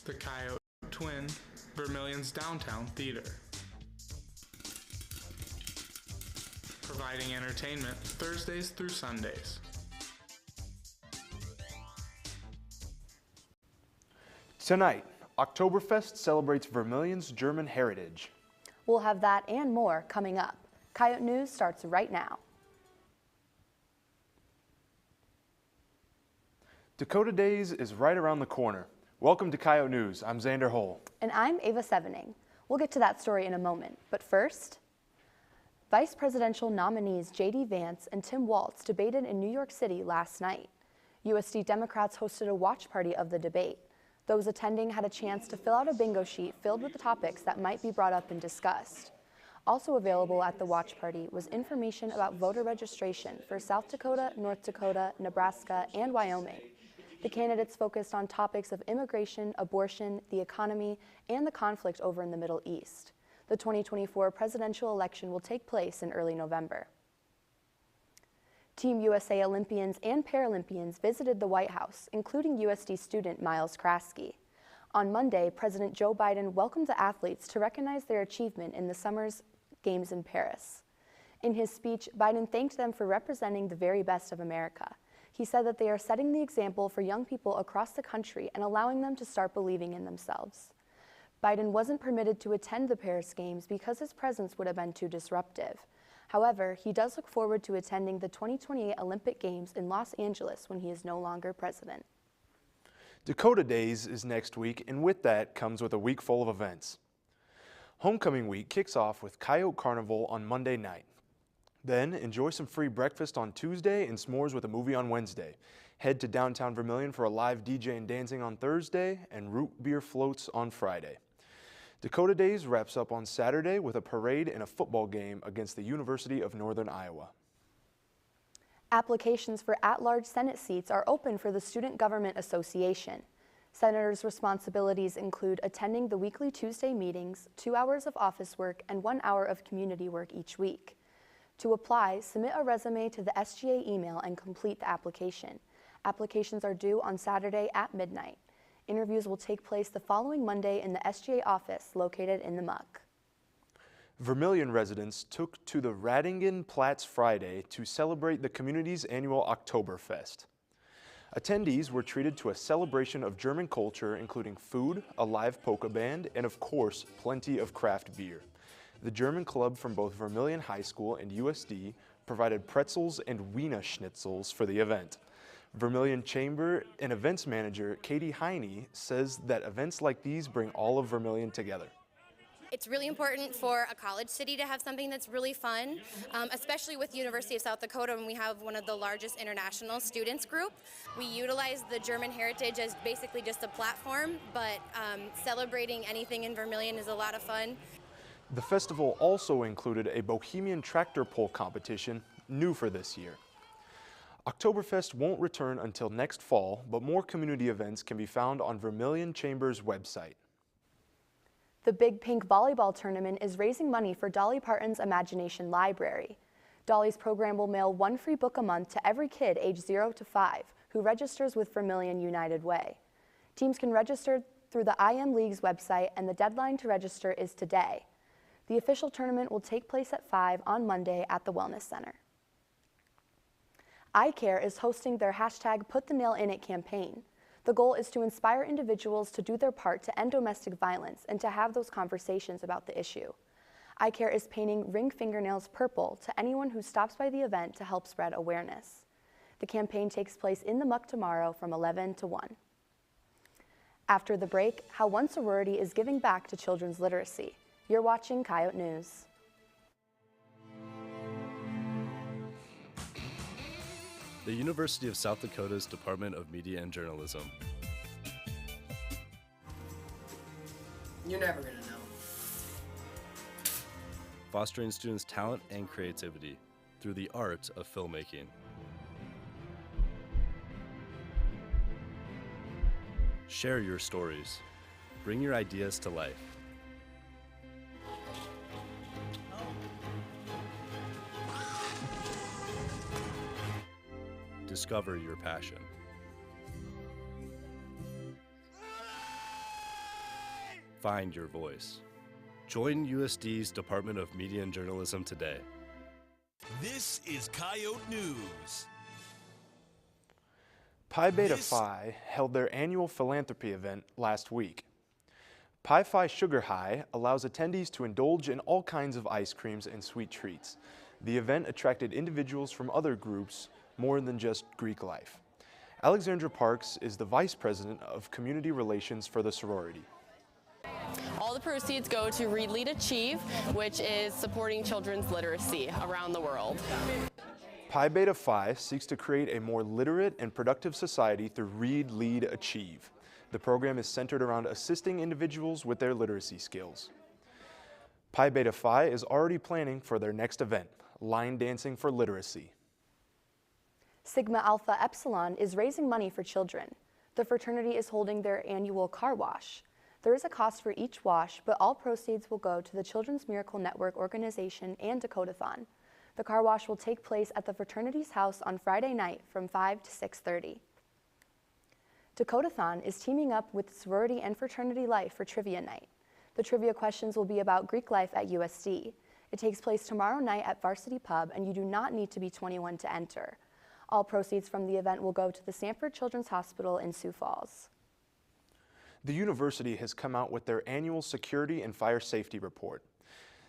The Coyote Twin, Vermilion's downtown theater. Providing entertainment Thursdays through Sundays. Tonight, Oktoberfest celebrates Vermilion's German heritage. We'll have that and more coming up. Coyote News starts right now. Dakota Days is right around the corner. Welcome to Coyote News. I'm Xander Hull. And I'm Ava Sevening. We'll get to that story in a moment. But first, Vice presidential nominees J.D. Vance and Tim Walz debated in New York City last night. USD Democrats hosted a watch party of the debate. Those attending had a chance to fill out a bingo sheet filled with the topics that might be brought up and discussed. Also available at the watch party was information about voter registration for South Dakota, North Dakota, Nebraska, and Wyoming. The candidates focused on topics of immigration, abortion, the economy, and the conflict over in the Middle East. The 2024 presidential election will take place in early November. Team USA Olympians and Paralympians visited the White House, including USD student Miles Kraske. On Monday, President Joe Biden welcomed the athletes to recognize their achievement in the summer's Games in Paris. In his speech, Biden thanked them for representing the very best of America. He said that they are setting the example for young people across the country and allowing them to start believing in themselves. Biden wasn't permitted to attend the Paris Games because his presence would have been too disruptive. However, he does look forward to attending the 2028 Olympic Games in Los Angeles when he is no longer president. Dakota Days is next week, and with that comes with a week full of events. Homecoming week kicks off with Coyote Carnival on Monday night. Then enjoy some free breakfast on Tuesday and s'mores with a movie on Wednesday. Head to downtown Vermilion for a live DJ and dancing on Thursday and root beer floats on Friday. Dakota Days wraps up on Saturday with a parade and a football game against the University of Northern Iowa. Applications for at-large Senate seats are open for the Student Government Association. Senators' responsibilities include attending the weekly Tuesday meetings, 2 hours of office work, and 1 hour of community work each week. To apply, submit a resume to the SGA email and complete the application. Applications are due on Saturday at midnight. Interviews will take place the following Monday in the SGA office located in the Muck. Vermilion residents took to the Radingen Platz Friday to celebrate the community's annual Oktoberfest. Attendees were treated to a celebration of German culture, including food, a live polka band, and of course, plenty of craft beer. The German club from both Vermilion High School and USD provided pretzels and Wiener Schnitzels for the event. Vermilion Chamber and Events Manager Katie Heine says that events like these bring all of Vermilion together. It's really important for a college city to have something that's really fun, especially with University of South Dakota when we have one of the largest international students group. We utilize the German heritage as basically just a platform, but celebrating anything in Vermilion is a lot of fun. The festival also included a Bohemian tractor pull competition, new for this year. Oktoberfest won't return until next fall, but more community events can be found on Vermilion Chamber's website. The Big Pink Volleyball Tournament is raising money for Dolly Parton's Imagination Library. Dolly's program will mail 1 free book a month to every kid aged 0 to 5 who registers with Vermilion United Way. Teams can register through the IM League's website, and the deadline to register is today. The official tournament will take place at 5 on Monday at the Wellness Center. iCare is hosting their hashtag Put the Nail In It campaign. The goal is to inspire individuals to do their part to end domestic violence and to have those conversations about the issue. iCare is painting ring fingernails purple to anyone who stops by the event to help spread awareness. The campaign takes place in the Muck tomorrow from 11 to 1. After the break, how one sorority is giving back to children's literacy. You're watching Coyote News. The University of South Dakota's Department of Media and Journalism. You're never gonna know. Fostering students' talent and creativity through the art of filmmaking. Share your stories. Bring your ideas to life. Discover your passion. Find your voice. Join USD's Department of Media and Journalism today. This is Coyote News. Pi Beta Phi held their annual philanthropy event last week. Pi Phi Sugar High allows attendees to indulge in all kinds of ice creams and sweet treats. The event attracted individuals from other groups more than just Greek life. Alexandra Parks is the Vice President of Community Relations for the sorority. All the proceeds go to Read, Lead, Achieve, which is supporting children's literacy around the world. Pi Beta Phi seeks to create a more literate and productive society through Read, Lead, Achieve. The program is centered around assisting individuals with their literacy skills. Pi Beta Phi is already planning for their next event, Line Dancing for Literacy. Sigma Alpha Epsilon is raising money for children. The fraternity is holding their annual car wash. There is a cost for each wash, but all proceeds will go to the Children's Miracle Network organization and Dakotathon. The car wash will take place at the fraternity's house on Friday night from 5 to 6:30. Dakotathon is teaming up with Sorority and Fraternity Life for Trivia Night. The trivia questions will be about Greek life at USD. It takes place tomorrow night at Varsity Pub, and you do not need to be 21 to enter. All proceeds from the event will go to the Sanford Children's Hospital in Sioux Falls. The university has come out with their annual Security and Fire Safety Report.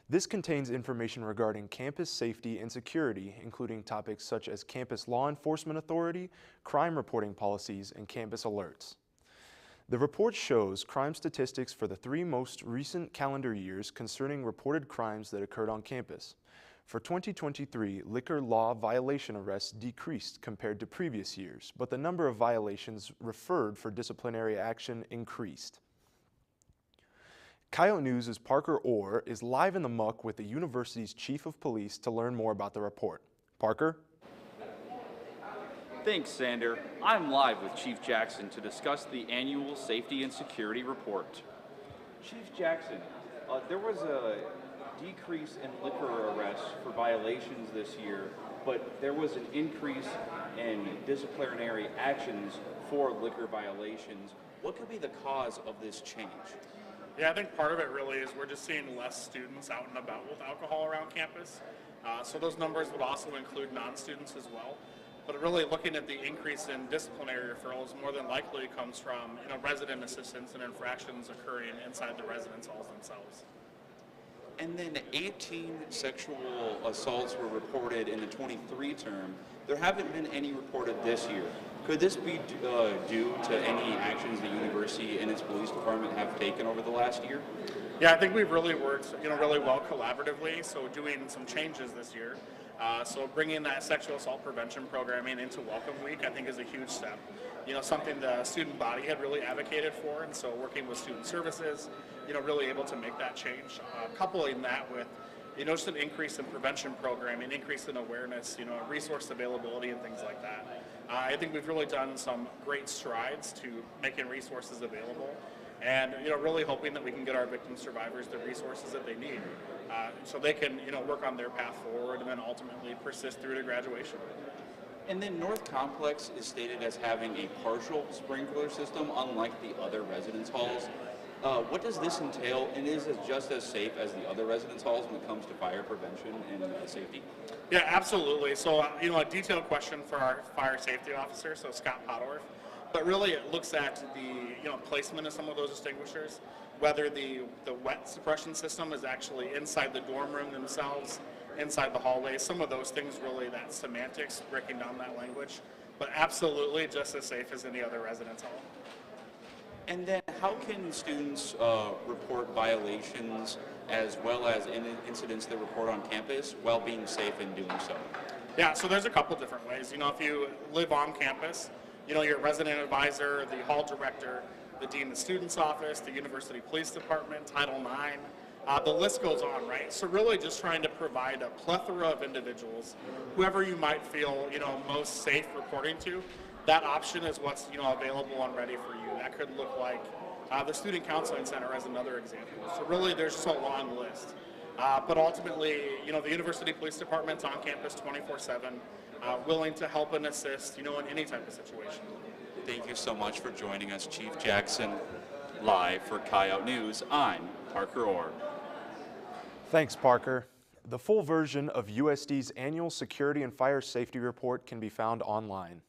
This contains information regarding campus safety and security, including topics such as campus law enforcement authority, crime reporting policies, and campus alerts. The report shows crime statistics for the 3 most recent calendar years concerning reported crimes that occurred on campus. For 2023, liquor law violation arrests decreased compared to previous years, but the number of violations referred for disciplinary action increased. Coyote News' Parker Orr is live in the muck with the university's chief of police to learn more about the report. Parker? Thanks, Sander. I'm live with Chief Jackson to discuss the annual Safety and Security Report. Chief Jackson, there was a decrease in liquor arrests for violations this year, but there was an increase in disciplinary actions for liquor violations. What could be the cause of this change? Yeah, I think part of it really is we're just seeing less students out and about with alcohol around campus. So those numbers would also include non-students as well. But really looking at the increase in disciplinary referrals more than likely comes from resident assistance and infractions occurring inside the residence halls themselves. And then 18 sexual assaults were reported in the 23 term. There haven't been any reported this year. Could this be due to any actions the university and its police department have taken over the last year? Yeah, I think we've really worked, really well collaboratively. So doing some changes this year. So bringing that sexual assault prevention programming into Welcome Week, I think, is a huge step. Something the student body had really advocated for, and so working with student services, really able to make that change. Coupling that with, just an increase in prevention programming, increase in awareness, resource availability and things like that. I think we've really done some great strides to making resources available, and really hoping that we can get our victim survivors the resources that they need, so they can work on their path forward and then ultimately persist through to graduation. And then North Complex is stated as having a partial sprinkler system, unlike the other residence halls. What does this entail, and is it just as safe as the other residence halls when it comes to fire prevention and safety? Yeah, absolutely. So, a detailed question for our fire safety officer, so Scott Potterworth. But really, it looks at the placement of some of those extinguishers, whether the wet suppression system is actually inside the dorm room themselves, inside the hallway. Some of those things really, that semantics, breaking down that language, but absolutely just as safe as any other residence hall. And then how can students report violations as well as incidents they report on campus while being safe in doing so? Yeah, so there's a couple different ways. If you live on campus, your resident advisor, the hall director, the dean of the student's office, the university police department, Title IX, the list goes on, right? So really just trying to provide a plethora of individuals, whoever you might feel, most safe reporting to. That option is what's available and ready for you. That could look like the Student Counseling Center as another example. So really there's just a long list. But ultimately, the University Police Department's on campus 24/7, willing to help and assist, in any type of situation. Thank you so much for joining us, Chief Jackson. Live for Coyote News, I'm Parker Orr. Thanks, Parker. The full version of USD's annual Security and Fire Safety Report can be found online.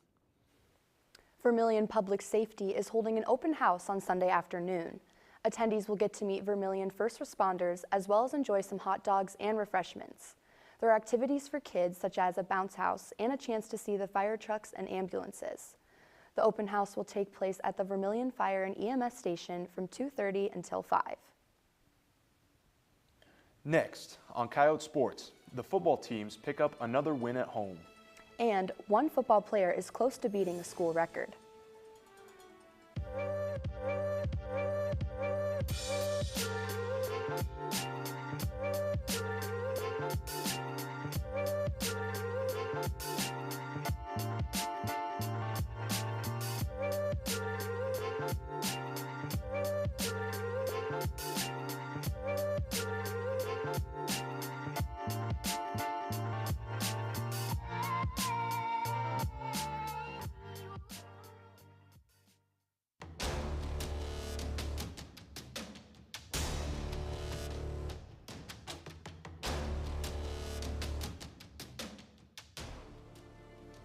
Vermilion Public Safety is holding an open house on Sunday afternoon. Attendees will get to meet Vermilion first responders as well as enjoy some hot dogs and refreshments. There are activities for kids such as a bounce house and a chance to see the fire trucks and ambulances. The open house will take place at the Vermilion Fire and EMS station from 2:30 until 5. Next, on Coyote Sports, the football teams pick up another win at home. And one football player is close to beating a school record.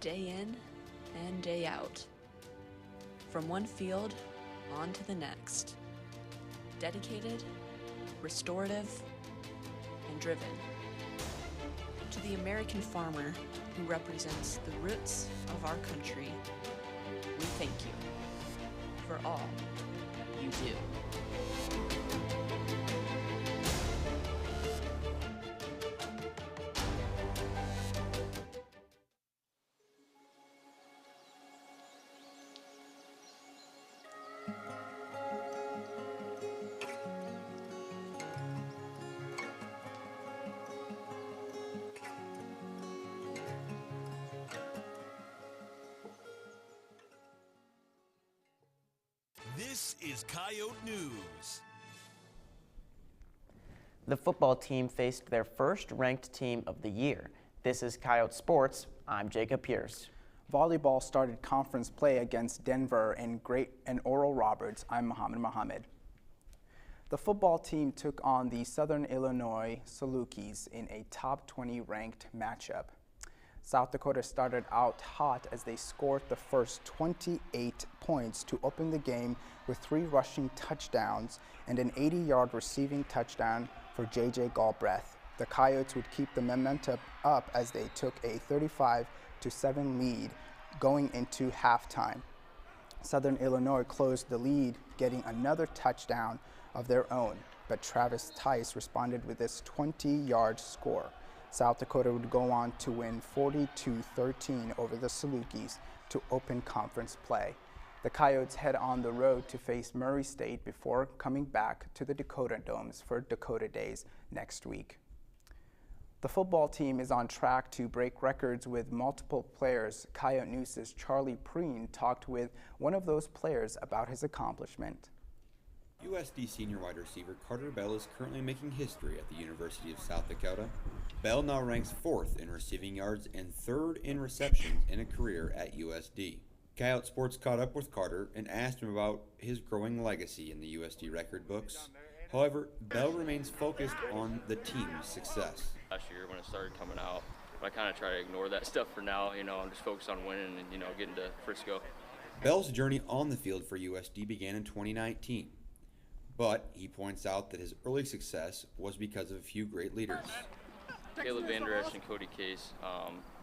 Day in and day out. From one field on to the next. Dedicated, restorative, and driven. To the American farmer who represents the roots of our country, we thank you for all you do. This is Coyote News. The football team faced their first ranked team of the year. This is Coyote Sports. I'm Jacob Pierce. Volleyball started conference play against Denver and Oral Roberts. I'm Mohammed. The football team took on the Southern Illinois Salukis in a top 20 ranked matchup. South Dakota started out hot as they scored the first 28 points to open the game with 3 rushing touchdowns and an 80-yard receiving touchdown for J.J. Galbraith. The Coyotes would keep the momentum up as they took a 35-7 lead going into halftime. Southern Illinois closed the lead, getting another touchdown of their own, but Travis Tice responded with this 20-yard score. South Dakota would go on to win 42-13 over the Salukis to open conference play. The Coyotes head on the road to face Murray State before coming back to the Dakota Domes for Dakota Days next week. The football team is on track to break records with multiple players. Coyote News' Charlie Preen talked with one of those players about his accomplishment. USD senior wide receiver Carter Bell is currently making history at the University of South Dakota. Bell now ranks 4th in receiving yards and 3rd in receptions in a career at USD. Coyote Sports caught up with Carter and asked him about his growing legacy in the USD record books. However, Bell remains focused on the team's success. Last year when it started coming out, I kind of try to ignore that stuff for now. I'm just focused on winning and, getting to Frisco. Bell's journey on the field for USD began in 2019. But he points out that his early success was because of a few great leaders. Caleb Van Der Esch and Cody Case.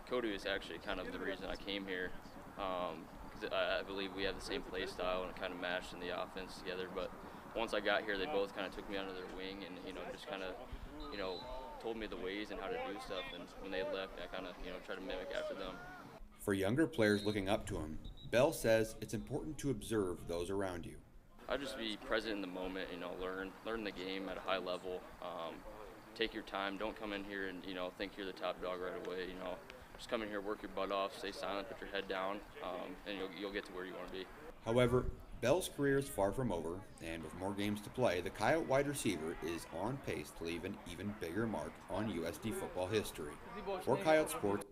Cody was actually kind of the reason I came here. Because I believe we have the same play style and it kind of matched in the offense together. But once I got here, they both kind of took me under their wing and, just kind of, told me the ways and how to do stuff. And when they left, I kind of, tried to mimic after them. For younger players looking up to him, Bell says it's important to observe those around you. I just be present in the moment, learn the game at a high level. Take your time. Don't come in here and, think you're the top dog right away. Just come in here, work your butt off, stay silent, put your head down, and you'll get to where you want to be. However, Bell's career is far from over, and with more games to play, the Coyote wide receiver is on pace to leave an even bigger mark on USD football history. For Coyote Sports,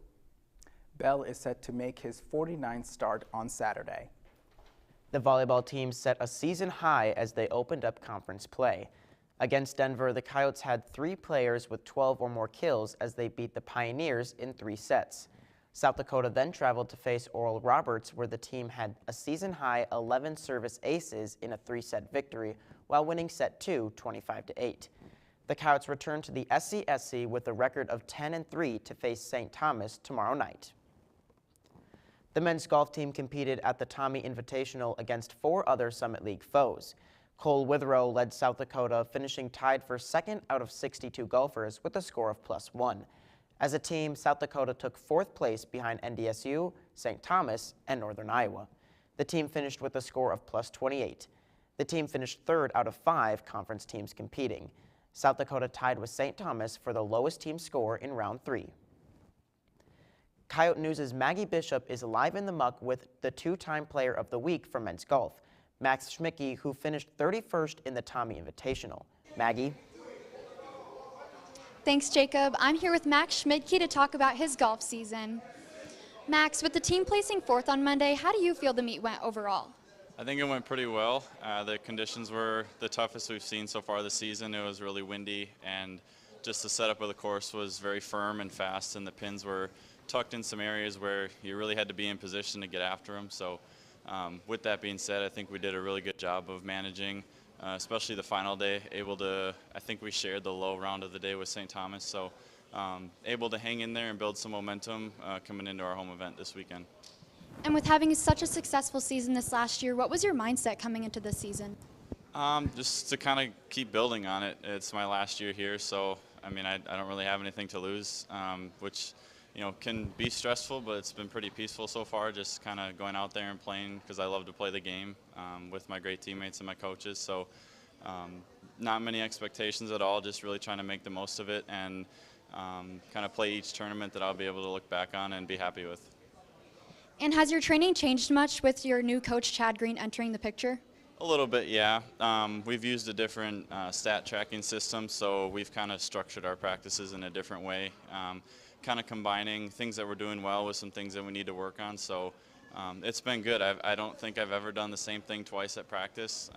Bell is set to make his 49th start on Saturday. The volleyball team set a season high as they opened up conference play. Against Denver, the Coyotes had 3 players with 12 or more kills as they beat the Pioneers in 3 sets. South Dakota then traveled to face Oral Roberts, where the team had a season-high 11 service aces in a 3-set victory, while winning set 2, 25-8. The Coyotes return to the SCSC with a record of 10-3 to face St. Thomas tomorrow night. The men's golf team competed at the Tommy Invitational against 4 other Summit League foes. Cole Withrow led South Dakota, finishing tied for second out of 62 golfers with a score of +1. As a team, South Dakota took 4th place behind NDSU, St. Thomas, and Northern Iowa. The team finished with a score of +28. The team finished 3rd out of 5 conference teams competing. South Dakota tied with St. Thomas for the lowest team score in round 3. Coyote News' Maggie Bishop is live in the muck with the 2-time Player of the Week for men's golf, Max Schmicke, who finished 31st in the Tommy Invitational. Maggie? Thanks, Jacob. I'm here with Max Schmidtke to talk about his golf season. Max, with the team placing 4th on Monday, how do you feel the meet went overall? I think it went pretty well. The conditions were the toughest we've seen so far this season. It was really windy, and just the setup of the course was very firm and fast, and the pins were tucked in some areas where you really had to be in position to get after them. So with that being said, I think we did a really good job of managing, especially the final day, I think we shared the low round of the day with St. Thomas, so able to hang in there and build some momentum coming into our home event this weekend. And with having such a successful season this last year, what was your mindset coming into this season? Just to kind of keep building on it. It's my last year here, so I mean, I don't really have anything to lose, which can be stressful, but it's been pretty peaceful so far, just kind of going out there and playing because I love to play the game with my great teammates and my coaches. So not many expectations at all, just really trying to make the most of it and kind of play each tournament that I'll be able to look back on and be happy with. And has your training changed much with your new coach, Chad Green, entering the picture? A little bit, yeah. We've used a different stat tracking system, so we've kind of structured our practices in a different way. Kind of combining things that we're doing well with some things that we need to work on. So it's been good. I don't think I've ever done the same thing twice at practice,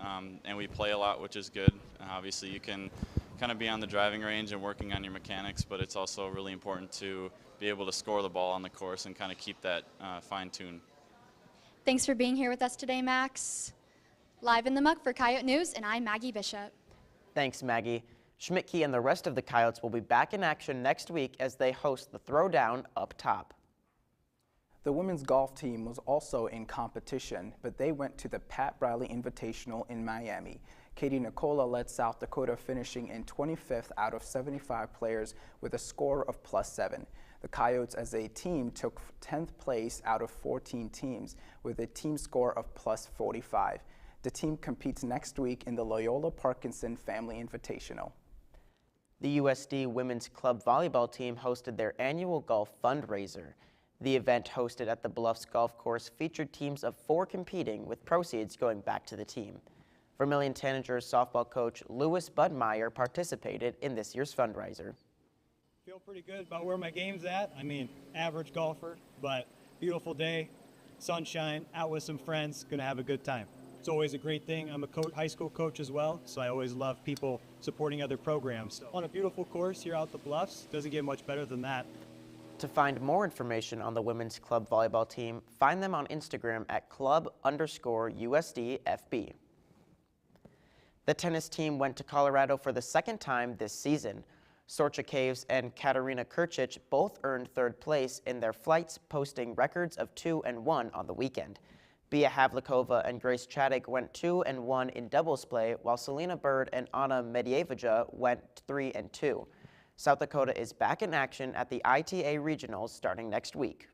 and we play a lot, which is good. Obviously, you can kind of be on the driving range and working on your mechanics, but it's also really important to be able to score the ball on the course and kind of keep that fine-tuned. Thanks for being here with us today, Max. Live in the muck for Coyote News, and I'm Maggie Bishop. Thanks, Maggie. Schmidtke and the rest of the Coyotes will be back in action next week as they host the Throwdown up top. The women's golf team was also in competition, but they went to the Pat Bradley Invitational in Miami. Katie Nicola led South Dakota, finishing in 25th out of 75 players with a score of +7. The Coyotes as a team took 10th place out of 14 teams with a team score of +45. The team competes next week in the Loyola Parkinson Family Invitational. The USD Women's Club Volleyball team hosted their annual golf fundraiser. The event, hosted at the Bluffs Golf Course, featured teams of 4 competing, with proceeds going back to the team. Vermilion Tanagers softball coach Lewis Budmeyer participated in this year's fundraiser. Feel pretty good about where my game's at. I mean, average golfer, but beautiful day, sunshine, out with some friends, gonna have a good time. It's always a great thing. I'm a high school coach as well, so I always love people supporting other programs. On a beautiful course here out the Bluffs, doesn't get much better than that. To find more information on the Women's Club Volleyball team, find them on Instagram at club_USDFB. The tennis team went to Colorado for the 2nd time this season. Sorcha Caves and Katarina Kurcic both earned 3rd place in their flights, posting records of 2 and 1 on the weekend. Bia Havlikova and Grace Chaddick went 2 and 1 in doubles play, while Selena Bird and Anna Medvedev went 3 and 2. South Dakota is back in action at the ITA Regionals starting next week.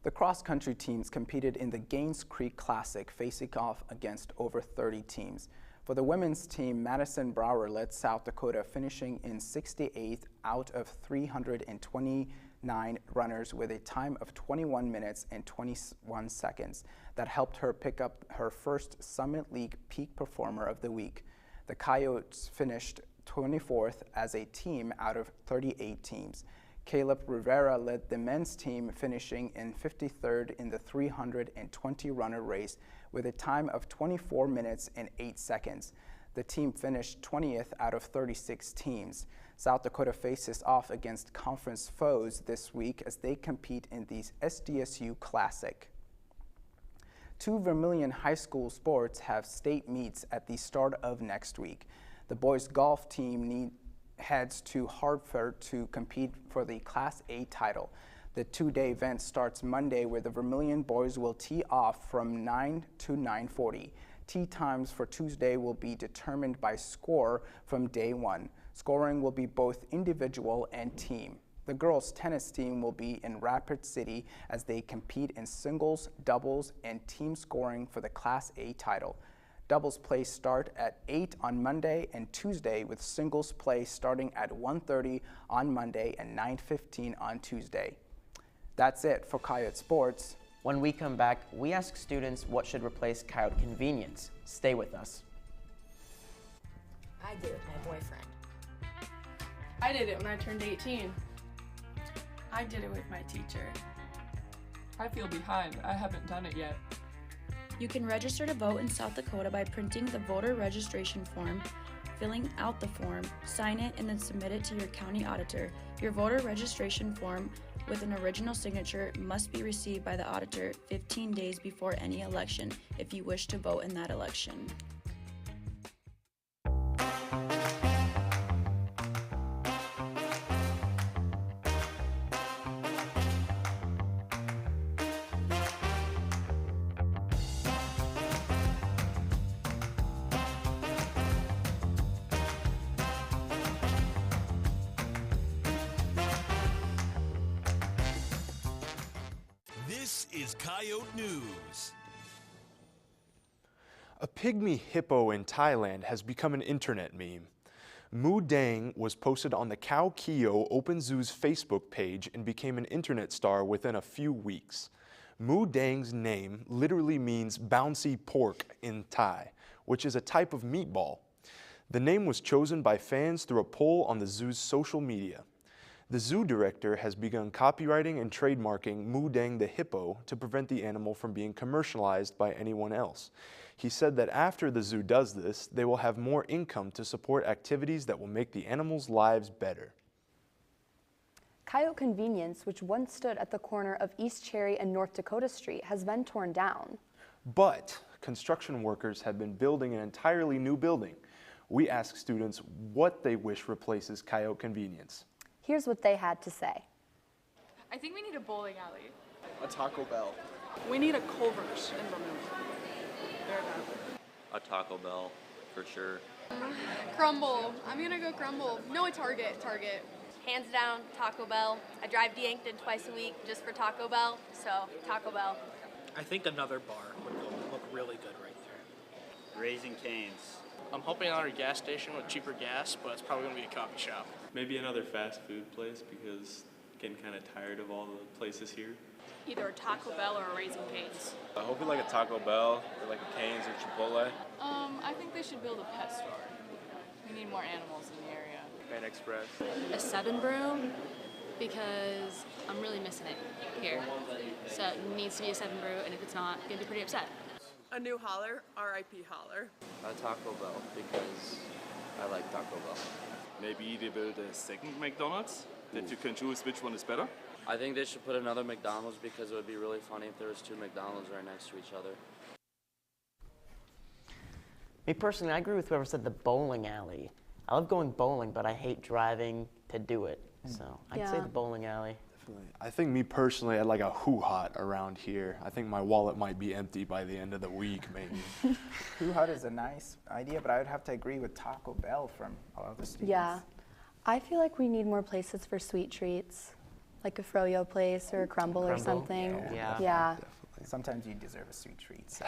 The cross-country teams competed in the Gaines Creek Classic, facing off against over 30 teams. For the women's team, Madison Brower led South Dakota, finishing in 68th out of 329 runners with a time of 21 minutes and 21 seconds. That helped her pick up her first Summit League Peak Performer of the Week. The Coyotes finished 24th as a team out of 38 teams. Caleb Rivera led the men's team, finishing in 53rd in the 320-runner race with a time of 24 minutes and 8 seconds. The team finished 20th out of 36 teams. South Dakota faces off against conference foes this week as they compete in the SDSU Classic. 2 Vermilion High School sports have state meets at the start of next week. The boys golf team heads to Hartford to compete for the Class A title. The 2-day event starts Monday, where the Vermilion boys will tee off from 9 to 9:40. Tee times for Tuesday will be determined by score from day one. Scoring will be both individual and team. The girls' tennis team will be in Rapid City as they compete in singles, doubles, and team scoring for the Class A title. Doubles play start at 8 on Monday and Tuesday, with singles play starting at 1:30 on Monday and 9:15 on Tuesday. That's it for Coyote Sports. When we come back, we ask students what should replace Coyote convenience. Stay with us. I did it with my boyfriend. I did it when I turned 18. I did it with my teacher. I feel behind. I haven't done it yet. You can register to vote in South Dakota by printing the voter registration form, filling out the form, sign it, and then submit it to your county auditor. Your voter registration form with an original signature must be received by the auditor 15 days before any election if you wish to vote in that election. This is Coyote News. A pygmy hippo in Thailand has become an internet meme. Mu Dang was posted on the Khao Kio Open Zoo's Facebook page and became an internet star within a few weeks. Mu Dang's name literally means bouncy pork in Thai, which is a type of meatball. The name was chosen by fans through a poll on the zoo's social media. The zoo director has begun copywriting and trademarking Mu Dang the hippo to prevent the animal from being commercialized by anyone else. He said that after the zoo does this, they will have more income to support activities that will make the animals' lives better. Coyote Convenience, which once stood at the corner of East Cherry and North Dakota Street, has been torn down. But construction workers have been building an entirely new building. We asked students what they wish replaces Coyote Convenience. Here's what they had to say. I think we need a bowling alley. A Taco Bell. We need a Culver's in Vermilion. They're done. A Taco Bell, for sure. Crumble. I'm gonna go Crumble. No, a Target. Hands down, Taco Bell. I drive to Yankton twice a week just for Taco Bell, so Taco Bell. I think another bar would look really good right there. Raising Cane's. I'm hoping another gas station with cheaper gas, but it's probably gonna be a coffee shop. Maybe another fast food place because getting kind of tired of all the places here. Either a Taco Bell or a Raising Cane's. Hopefully like a Taco Bell or like a Cane's or Chipotle. I think they should build a pet store. We need more animals in the area. Pan Express. A 7 Brew because I'm really missing it here. So it needs to be a 7 Brew, and if it's not, I'm gonna be pretty upset. A new Holler, R.I.P. Holler. A Taco Bell because I like Taco Bell. Maybe they build a second McDonald's that you can choose which one is better. I think they should put another McDonald's because it would be really funny if there was 2 McDonald's right next to each other. Me personally, I agree with whoever said the bowling alley. I love going bowling, but I hate driving to do it. So I'd say the bowling alley. Definitely. I think me personally, I'd like a hoo-hot around here. I think my wallet might be empty by the end of the week, maybe. Hoo-hot is a nice idea, but I would have to agree with Taco Bell from all of the students. Yeah. I feel like we need more places for sweet treats, like a froyo place or a crumble or something. Yeah. Sometimes you deserve a sweet treat. So.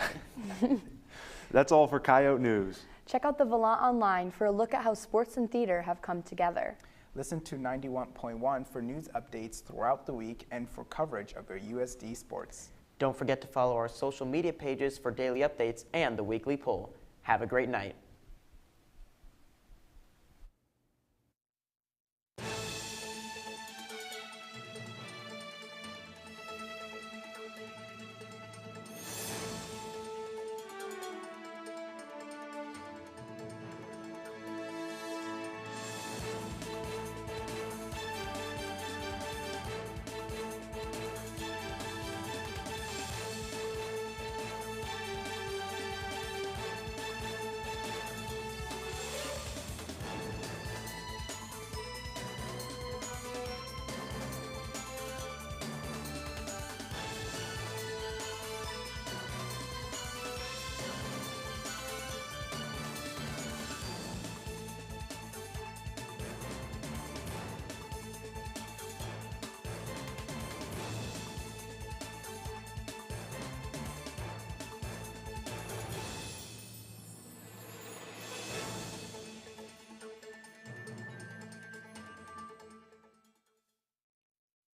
That's all for Coyote News. Check out the Volant online for a look at how sports and theater have come together. Listen to 91.1 for news updates throughout the week and for coverage of your USD sports. Don't forget to follow our social media pages for daily updates and the weekly poll. Have a great night.